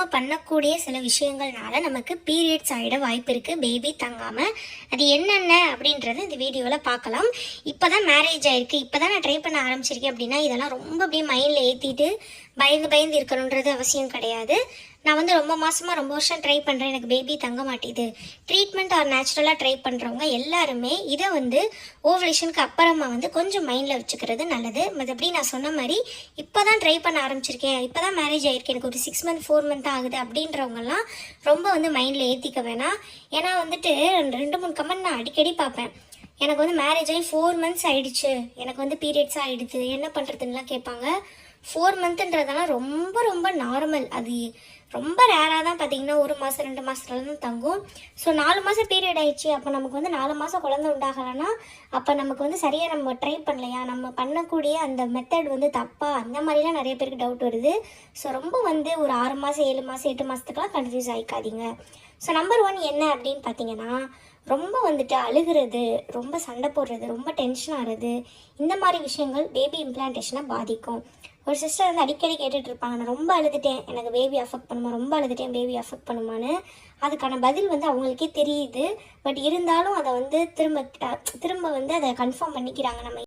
நம்ம பண்ணக்கூடிய சில விஷயங்கள்னால நமக்கு பீரியட்ஸ் ஆகிட வாய்ப்பு இருக்குது பேபி தங்காமல். அது என்னென்ன அப்படின்றத இந்த வீடியோவில் பார்க்கலாம். இப்போ தான் மேரேஜ் ஆகிருக்கு, இப்போ தான் நான் ட்ரை பண்ண ஆரம்பிச்சிருக்கேன் அப்படின்னா இதெல்லாம் ரொம்ப அப்படியே மைண்டில் ஏற்றிட்டு பயந்து இருக்கணுன்றது அவசியம் கிடையாது. நான் வந்து ரொம்ப மாதமாக ரொம்ப வருஷம் ட்ரை பண்ணுறேன், எனக்கு பேபி தங்க மாட்டேது. ட்ரீட்மெண்ட் ஆர் நேச்சுரலாக ட்ரை பண்ணுறவங்க எல்லாருமே இதை வந்து ஓவலேஷனுக்கு அப்புறமா வந்து கொஞ்சம் மைண்டில் வச்சுக்கிறது நல்லது. மற்றபடி நான் சொன்ன மாதிரி இப்போ தான் ட்ரை பண்ண ஆரம்பிச்சிருக்கேன், இப்போ தான் மேரேஜ் ஆகிருக்கு, எனக்கு ஒரு 6 month 4 month ஆகுது அப்படின்றவங்கலாம் ரொம்ப வந்து மைண்டில் ஏற்றிக்க வேணாம். ஏன்னா வந்துட்டு 2-3 கமெண்ட் நான் அடிக்கடி பார்ப்பேன். எனக்கு வந்து மேரேஜ் ஆகி 4 months ஆகிடுச்சு, எனக்கு வந்து பீரியட்ஸ் ஆகிடுது, என்ன பண்ணுறதுன்னெலாம் கேட்பாங்க. 4 monthன்றதெல்லாம் ரொம்ப ரொம்ப நார்மல். அது ரொம்ப ரேராக தான் பார்த்தீங்கன்னா 1 மாதம் 2 மாதத்துல தான் தங்கும். ஸோ 4 மாதம் பீரியட் ஆயிடுச்சு, அப்போ நமக்கு வந்து 4 மாதம் குழந்தை உண்டாகலைன்னா அப்போ நமக்கு வந்து சரியாக நம்ம ட்ரை பண்ணலையா, நம்ம பண்ணக்கூடிய அந்த மெத்தட் வந்து தப்பா, அந்த மாதிரிலாம் நிறைய பேருக்கு டவுட் வருது. ஸோ ரொம்ப வந்து ஒரு 6 மாதம் 7 மாதம் 8 மாதத்துக்குலாம் கன்ஃபியூஸ் ஆகிக்காதீங்க. ஸோ நம்பர் 1 என்ன அப்படின்னு பார்த்தீங்கன்னா, ரொம்ப வந்துட்டு அழுகிறது, ரொம்ப சண்டை போடுறது, ரொம்ப டென்ஷன் ஆகிறது, இந்த மாதிரி விஷயங்கள் பேபி இம்ப்ளான்டேஷனை பாதிக்கும். ஒரு சிஸ்டர் வந்து அடிக்கடி கேட்டுட்டு இருப்பாங்க, நான் ரொம்ப அழுதுட்டேன், எனக்கு பேபி அஃபெக்ட் பண்ணுமா, ரொம்ப அழுதுட்டேன் பேபி அஃபெக்ட் பண்ணுமான்னு. அதுக்கான பதில் வந்து அவங்களுக்கே தெரியுது. பட் இருந்தாலும் அதை வந்து திரும்ப வந்து அதை கன்ஃபார்ம் பண்ணிக்கிறாங்க. நம்ம